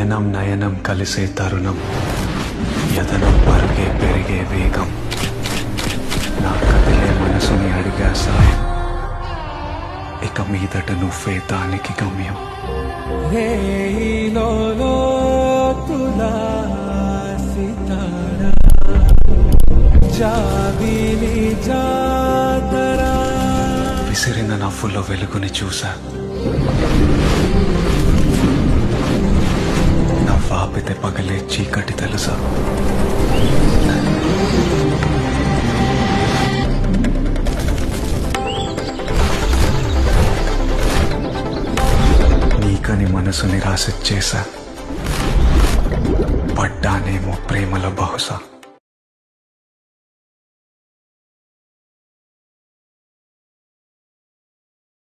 నయనం నయనం కలిసే తరుణం, యతనం పరుగే పెరిగే వేగం, నా కదిలే మనసుని అడిగా సాయం, ఇక మీదట నువ్వే దానికి గమ్యం. విసిరిన నవ్వుల్లో వెలుగుని చూసా, నవ్వాపితే పగలే చీకటి తెలుసా. నీకని మనసు నిరాశ చేశా, పడ్డానేమో ప్రేమల బహుశా.